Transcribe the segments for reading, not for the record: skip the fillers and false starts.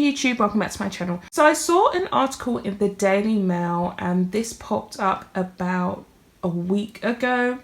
YouTube, welcome back to my channel. So I saw an article in the Daily Mail and this popped up about a week ago,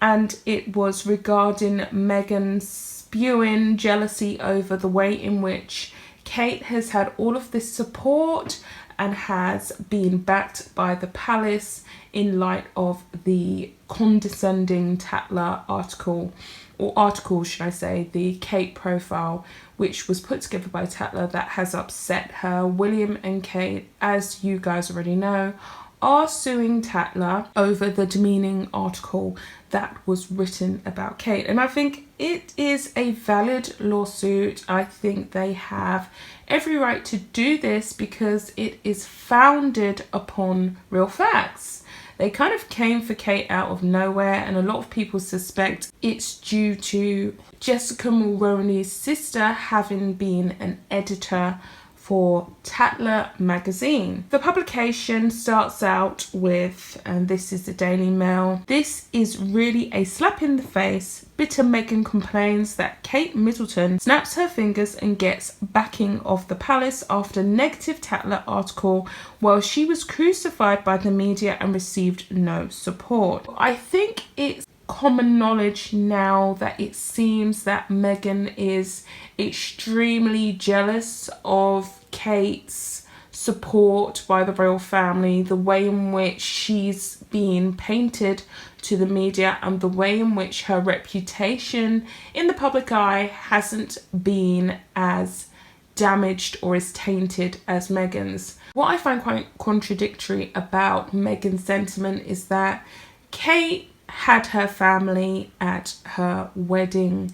and it was regarding Meghan spewing jealousy over the way in which Kate has had all of this support and has been backed by the palace in light of the condescending Tatler article, or articles should I say, the Kate profile, which was put together by Tatler that has upset her. William and Kate, as you guys already know, are suing Tatler over the demeaning article that was written about Kate. And I think it is a valid lawsuit. I think they have every right to do this because it is founded upon real facts. They kind of came for Kate out of nowhere, and a lot of people suspect it's due to Jessica Mulroney's sister having been an editor for Tatler magazine. The publication starts out with, and this is the Daily Mail, "This is really a slap in the face. Bitter Meghan complains that Kate Middleton snaps her fingers and gets backing of the palace after negative Tatler article while she was crucified by the media and received no support." I think it's common knowledge now that it seems that Meghan is extremely jealous of Kate's support by the royal family, the way in which she's been painted to the media and the way in which her reputation in the public eye hasn't been as damaged or as tainted as Meghan's. What I find quite contradictory about Meghan's sentiment is that Kate had her family at her wedding.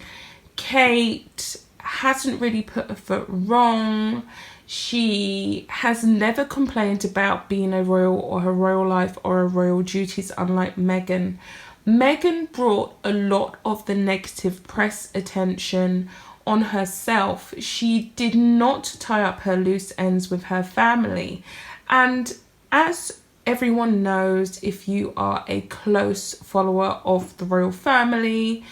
Kate hasn't really put a foot wrong. She has never complained about being a royal or her royal life or her royal duties, unlike Meghan. Meghan brought a lot of the negative press attention on herself. She did not tie up her loose ends with her family. And as everyone knows, if you are a close follower of the royal family,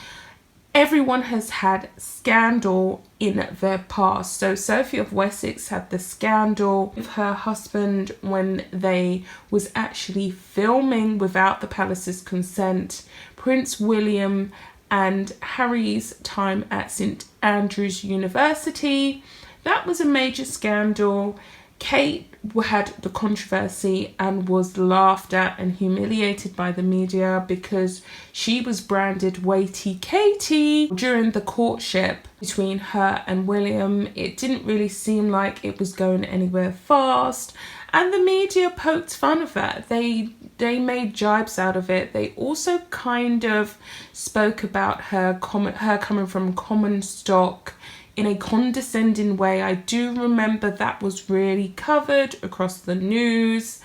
everyone has had scandal in their past. So Sophie of Wessex had the scandal with her husband when they was actually filming without the palace's consent. Prince William and Harry's time at St Andrews University, that was a major scandal. Kate had the controversy and was laughed at and humiliated by the media because she was branded Weighty Katie during the courtship between her and William. It didn't really seem like it was going anywhere fast, and the media poked fun of that. They made jibes out of it. They also kind of spoke about her coming from common stock in a condescending way. I do remember that was really covered across the news.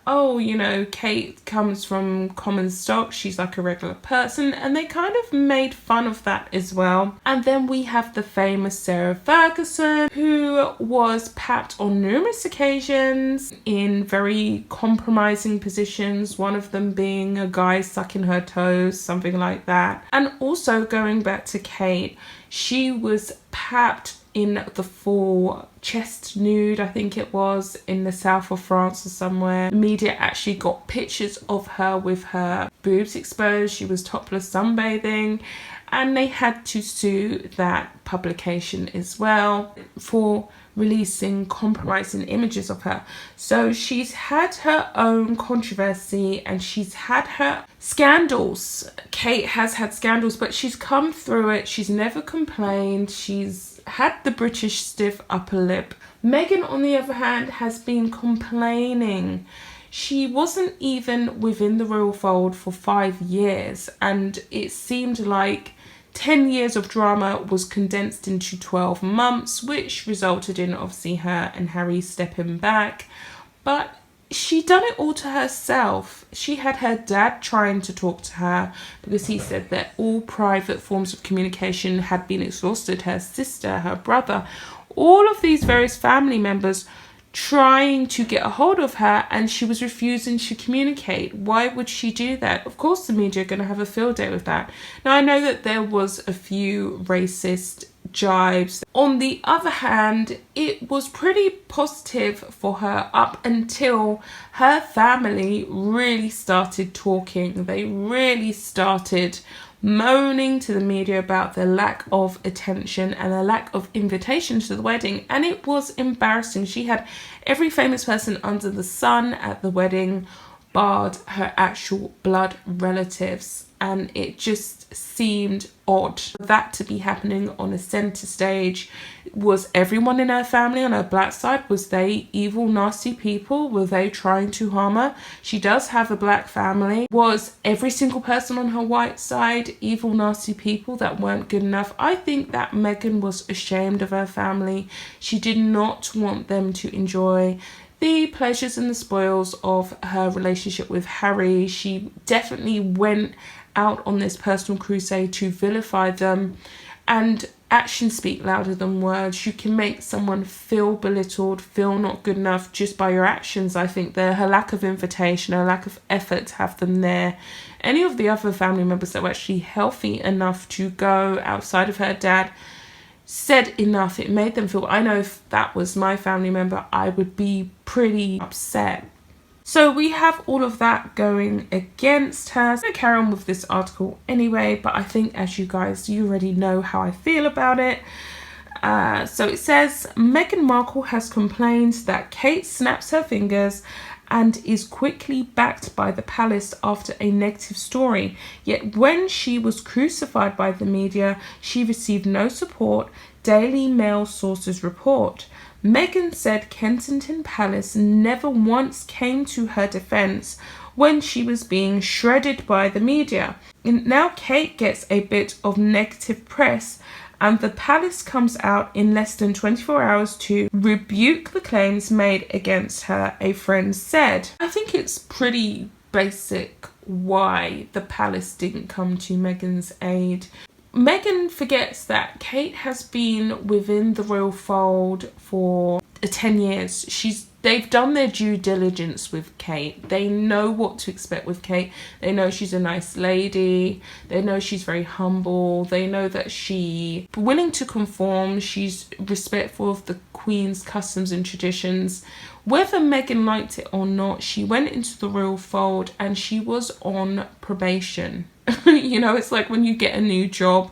Oh, you know, Kate comes from common stock, she's like a regular person, and they kind of made fun of that as well. And then we have the famous Sarah Ferguson, who was papped on numerous occasions in very compromising positions, one of them being a guy sucking her toes, something like that. And also going back to Kate, she was papped in the full chest nude, I think it was, in the south of France or somewhere. The media actually got pictures of her with her boobs exposed. She was topless sunbathing, and they had to sue that publication as well for releasing compromising images of her. So she's had her own controversy and she's had her scandals. Kate has had scandals, but she's come through it. She's never complained. She's had the British stiff upper lip. Meghan, on the other hand, has been complaining. She wasn't even within the royal fold for 5 years, and it seemed like 10 years of drama was condensed into 12 months, which resulted in obviously her and Harry stepping back. But she done it all to herself. She had her dad trying to talk to her because he said that all private forms of communication had been exhausted. Her sister, her brother, all of these various family members trying to get a hold of her, and she was refusing to communicate. Why would she do that? Of course the media are going to have a field day with that. Now I know that there was a few racist jibes. On the other hand, it was pretty positive for her up until her family really started talking. They really started moaning to the media about the lack of attention and the lack of invitation to the wedding, and it was embarrassing. She had every famous person under the sun at the wedding, barred her actual blood relatives, and it just seemed odd for that to be happening on a centre stage. Was everyone in her family on her black side, was they evil, nasty people? Were they trying to harm her? She does have a black family. Was every single person on her white side evil, nasty people that weren't good enough? I think that Meghan was ashamed of her family. She did not want them to enjoy the pleasures and the spoils of her relationship with Harry. She definitely went out on this personal crusade to vilify them, and actions speak louder than words. You can make someone feel belittled, feel not good enough just by your actions. I think her lack of invitation, her lack of effort to have them there. Any of the other family members that were actually healthy enough to go outside of her dad said enough. It made them feel, I know if that was my family member, I would be pretty upset. So we have all of that going against her. I'm going to carry on with this article anyway, but I think, as you already know how I feel about it. So it says, Meghan Markle has complained that Kate snaps her fingers and is quickly backed by the palace after a negative story. Yet when she was crucified by the media, she received no support, Daily Mail sources report. Meghan said Kensington Palace never once came to her defence when she was being shredded by the media. And now Kate gets a bit of negative press, and the palace comes out in less than 24 hours to rebuke the claims made against her, a friend said. I think it's pretty basic why the palace didn't come to Meghan's aid. Meghan forgets that Kate has been within the royal fold for 10 years. They've done their due diligence with Kate. They know what to expect with Kate. They know she's a nice lady. They know she's very humble. They know that she's willing to conform. She's respectful of the Queen's customs and traditions. Whether Meghan liked it or not, she went into the royal fold and she was on probation. You know, it's like when you get a new job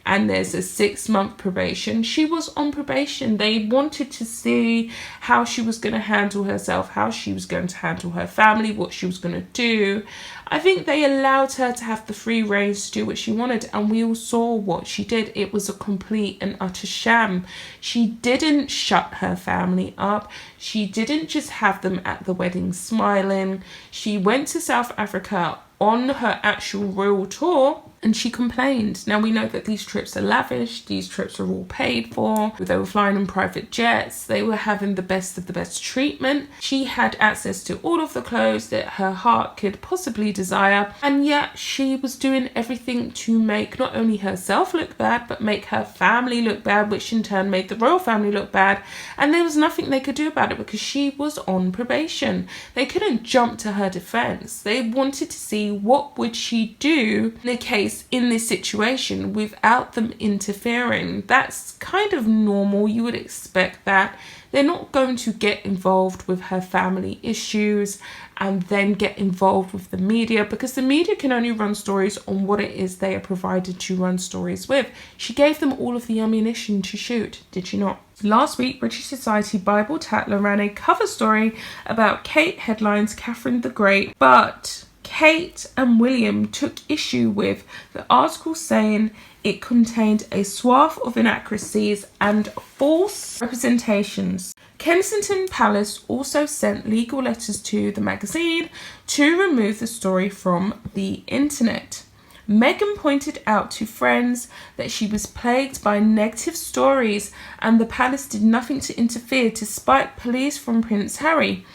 and there's a 6-month probation. She was on probation. They wanted to see how she was going to handle herself, how she was going to handle her family, what she was going to do. I think they allowed her to have the free rein to do what she wanted, and we all saw what she did. It was a complete and utter sham. She didn't shut her family up. She didn't just have them at the wedding smiling. She went to South Africa on her actual royal tour, and she complained. Now we know that these trips are lavish, these trips are all paid for. They were flying in private jets, they were having the best of the best treatment. She had access to all of the clothes that her heart could possibly desire, and yet she was doing everything to make not only herself look bad, but make her family look bad, which in turn made the royal family look bad. And there was nothing they could do about it because she was on probation. They couldn't jump to her defense. They wanted to see what would she do in the case in this situation without them interfering. That's kind of normal. You would expect that. They're not going to get involved with her family issues and then get involved with the media, because the media can only run stories on what it is they are provided to run stories with. She gave them all of the ammunition to shoot, did she not? Last week, British Society Bible Tatler ran a cover story about Kate headlines Catherine the Great, but Kate and William took issue with the article, saying it contained a swath of inaccuracies and false representations. Kensington Palace also sent legal letters to the magazine to remove the story from the internet. Meghan pointed out to friends that she was plagued by negative stories and the palace did nothing to interfere despite pleas from Prince Harry.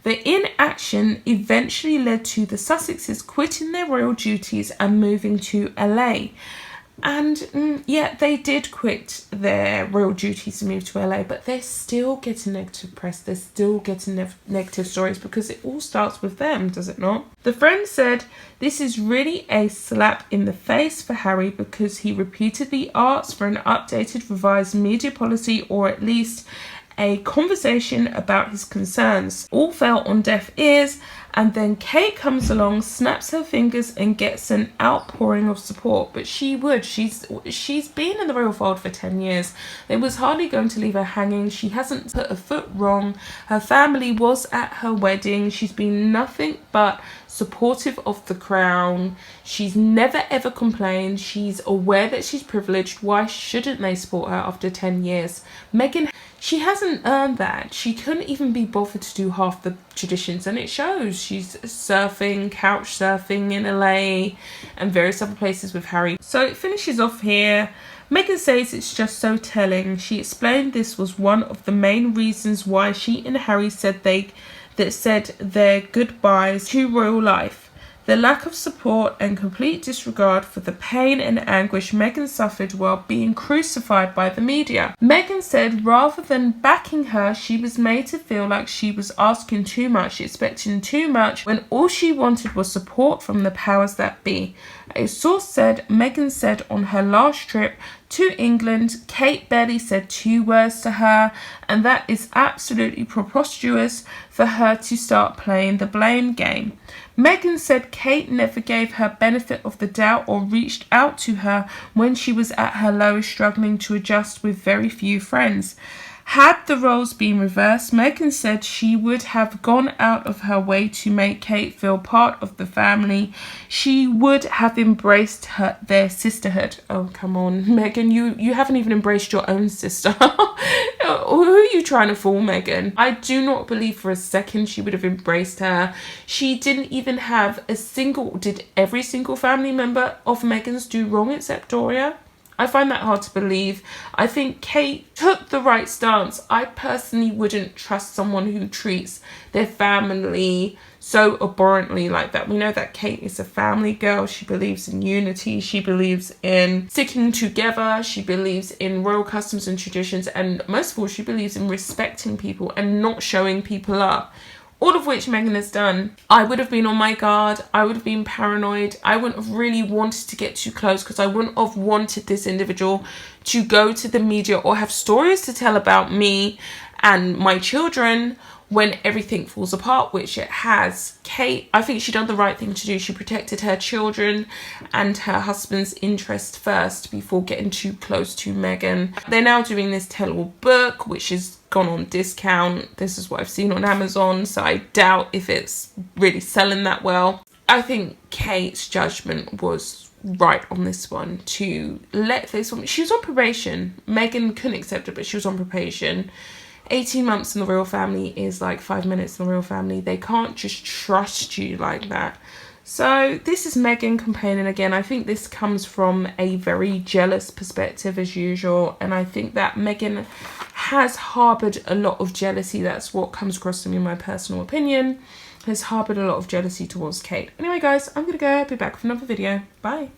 The inaction eventually led to the Sussexes quitting their royal duties and moving to LA. And yeah, they did quit their royal duties to move to LA, but they're still getting negative press. They're still getting negative stories because it all starts with them, does it not? The friend said, "This is really a slap in the face for Harry because he repeatedly asked for an updated, revised media policy, or at least a conversation about his concerns. All fell on deaf ears, and then Kate comes along, snaps her fingers and gets an outpouring of support." But she would. She's been in the royal fold for 10 years. They was hardly going to leave her hanging. She hasn't put a foot wrong. Her family was at her wedding. She's been nothing but supportive of the crown. She's never ever complained. She's aware that she's privileged. Why shouldn't they support her after 10 years? Meghan, she hasn't earned that. She couldn't even be bothered to do half the traditions, and it shows. She's surfing, couch surfing in LA and various other places with Harry. So it finishes off here. Meghan says it's just so telling. She explained this was one of the main reasons why she and Harry said their goodbyes to royal life. The lack of support and complete disregard for the pain and anguish Meghan suffered while being crucified by the media. Meghan said rather than backing her, she was made to feel like she was asking too much, expecting too much, when all she wanted was support from the powers that be. A source said Meghan said on her last trip to England, Kate barely said 2 words to her, and that is absolutely preposterous for her to start playing the blame game. Meghan said Kate never gave her benefit of the doubt or reached out to her when she was at her lowest, struggling to adjust with very few friends. Had the roles been reversed, Meghan said she would have gone out of her way to make Kate feel part of the family. She would have embraced their sisterhood. Oh, come on, Meghan, you haven't even embraced your own sister. Who are you trying to fool, Meghan? I do not believe for a second she would have embraced her. She didn't even have did every single family member of Meghan's do wrong except Doria? I find that hard to believe. I think Kate took the right stance. I personally wouldn't trust someone who treats their family so abhorrently like that. We know that Kate is a family girl. She believes in unity. She believes in sticking together. She believes in royal customs and traditions. And most of all, she believes in respecting people and not showing people up. All of which Meghan has done. I would have been on my guard. I would have been paranoid. I wouldn't have really wanted to get too close because I wouldn't have wanted this individual to go to the media or have stories to tell about me and my children when everything falls apart, which it has. Kate, I think she done the right thing to do. She protected her children and her husband's interest first before getting too close to Meghan. They're now doing this tell-all book, which is gone on discount. This is what I've seen on Amazon, so I doubt if it's really selling that well. I think Kate's judgment was right on this one to let this woman, she was on probation. Meghan couldn't accept it, but she was on probation. 18 months in the royal family is like 5 minutes in the royal family. They can't just trust you like that. So this is Meghan complaining again. I think this comes from a very jealous perspective as usual. And I think that Meghan has harboured a lot of jealousy. That's what comes across to me in my personal opinion. Has harboured a lot of jealousy towards Kate. Anyway, guys, I'm going to go. Be back with another video. Bye.